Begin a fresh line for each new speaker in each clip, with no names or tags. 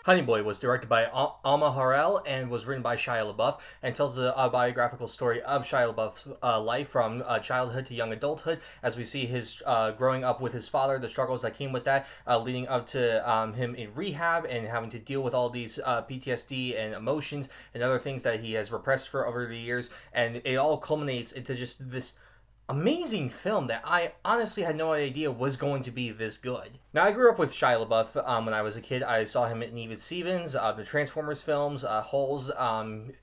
Honey Boy was directed by Alma Harrell and was written by Shia LaBeouf and tells the biographical story of Shia LaBeouf's life from childhood to young adulthood as we see his growing up with his father, the struggles that came with that, leading up to him in rehab and having to deal with all these PTSD and emotions and other things that he has repressed for over the years. And it all culminates into just this amazing film that I honestly had no idea was going to be this good. Now, I grew up with Shia LaBeouf when I was a kid. I saw him in Even Stevens, the Transformers films, Holes.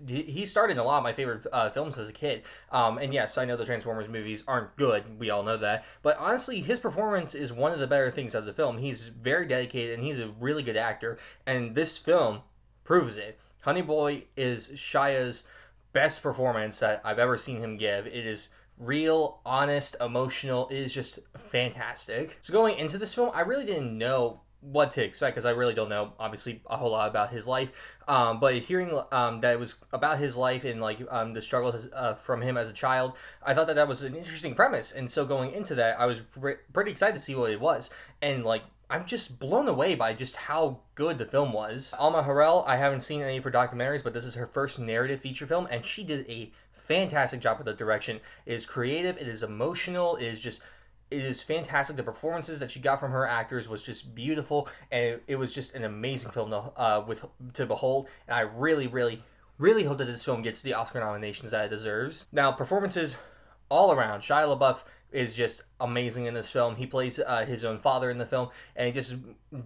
He starred in a lot of my favorite films as a kid. And yes, I know the Transformers movies aren't good. We all know that. But honestly, his performance is one of the better things of the film. He's very dedicated and he's a really good actor. And this film proves it. Honey Boy is Shia's best performance that I've ever seen him give. It is real, honest, emotional. It is just fantastic. So going into this film, I really didn't know what to expect because I really don't know, obviously, a whole lot about his life. But hearing that it was about his life and the struggles from him as a child, I thought that was an interesting premise. And so going into that, I was pretty excited to see what it was. And I'm just blown away by just how good the film was. Alma Harrell, I haven't seen any of her documentaries, but this is her first narrative feature film, and she did a fantastic job with the direction. It is creative, it is emotional, it is fantastic. The performances that she got from her actors was just beautiful, and it was just an amazing film to behold. And I really, really, really hope that this film gets the Oscar nominations that it deserves. Now, performances all around. Shia LaBeouf is just amazing in this film. He plays his own father in the film, and he just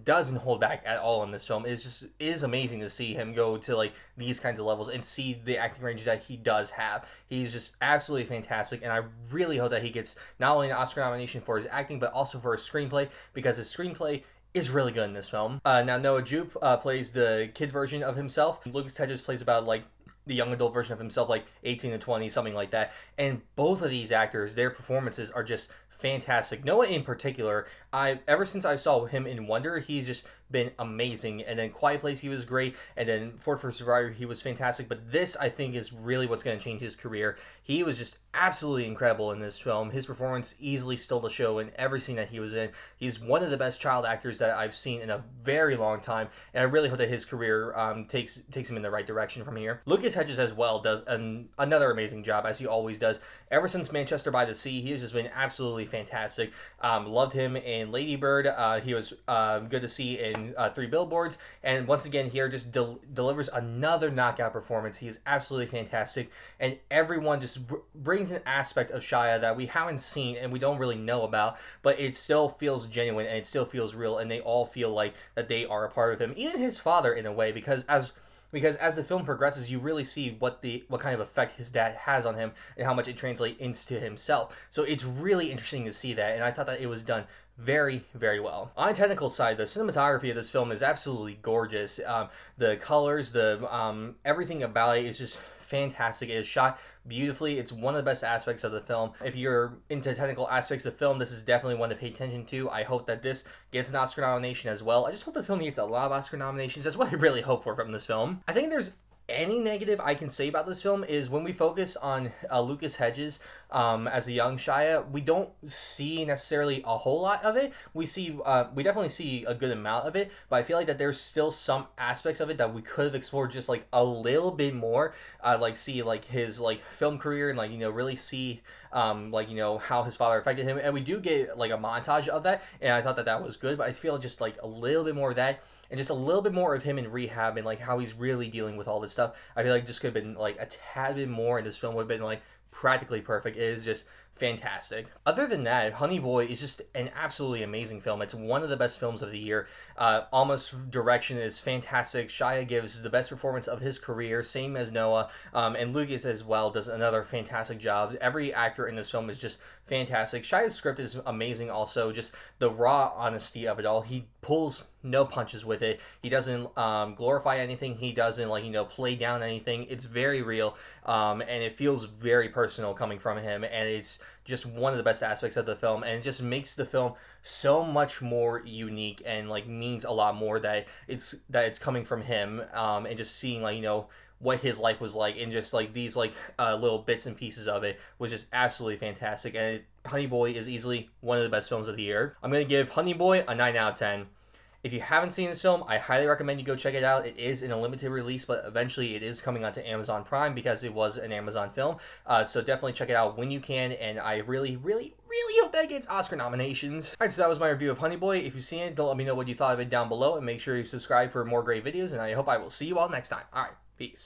doesn't hold back at all in this film. It is amazing to see him go to these kinds of levels and see the acting range that he does have. He's just absolutely fantastic, and I really hope that he gets not only an Oscar nomination for his acting, but also for his screenplay, because his screenplay is really good in this film. Now, Noah Jupe plays the kid version of himself. Lucas Hedges plays about the young adult version of himself, 18 to 20, something like that. And both of these actors, their performances are just fantastic. Noah in particular, ever since I saw him in Wonder, he's just been amazing. And then Quiet Place, he was great. And then Ford vs. Ferrari, he was fantastic. But this, I think, is really what's going to change his career. He was just absolutely incredible in this film. His performance easily stole the show in every scene that he was in. He's one of the best child actors that I've seen in a very long time. And I really hope that his career takes him in the right direction from here. Lucas Hedges as well does another amazing job, as he always does. Ever since Manchester by the Sea, he has just been absolutely fantastic. Loved him in Lady Bird. He was good to see in Three Billboards, and once again here just delivers another knockout performance. He is absolutely fantastic, and everyone just brings an aspect of Shia that we haven't seen and we don't really know about, but it still feels genuine and it still feels real, and they all feel like that they are a part of him. Even his father, in a way, because as the film progresses, you really see what kind of effect his dad has on him and how much it translates into himself. So it's really interesting to see that, and I thought that it was done very, very well. On a technical side, the cinematography of this film is absolutely gorgeous. The colors, everything about it is just fantastic. It is shot beautifully. It's one of the best aspects of the film. If you're into technical aspects of film, this is definitely one to pay attention to. I hope that this gets an Oscar nomination as well. I just hope the film gets a lot of Oscar nominations. That's what I really hope for from this film. I think there's any negative I can say about this film is when we focus on Lucas Hedges as a young Shia, we don't see necessarily a whole lot of it. We definitely see a good amount of it, but I feel like that there's still some aspects of it that we could have explored just a little bit more. See his film career and really see how his father affected him, and we do get a montage of that, and I thought that was good. But I feel just a little bit more of that, and just a little bit more of him in rehab and how he's really dealing with all this stuff. I feel like just could have been a tad bit more, and this film would have been practically perfect. It is just fantastic. Other than that, Honey Boy is just an absolutely amazing film. It's one of the best films of the year. Almost direction is fantastic. Shia gives the best performance of his career, same as Noah, and Lucas as well does another fantastic job. Every actor in this film is just fantastic. Shia's script is amazing also, just the raw honesty of it all. He pulls no punches with it. He doesn't glorify anything. He doesn't play down anything. It's very real, and it feels very personal coming from him, and it's just one of the best aspects of the film, and it just makes the film so much more unique and means a lot more that it's coming from him, and just seeing what his life was like, and just these little bits and pieces of it was just absolutely fantastic. And Honey Boy is easily one of the best films of the year. I'm gonna give Honey Boy a 9 out of 10. If you haven't seen this film, I highly recommend you go check it out. It is in a limited release, but eventually it is coming onto Amazon Prime because it was an Amazon film. So definitely check it out when you can, and I really, really, really hope that it gets Oscar nominations. Alright, so that was my review of Honey Boy. If you've seen it, don't let me know what you thought of it down below, and make sure you subscribe for more great videos, and I hope I will see you all next time. Alright, peace.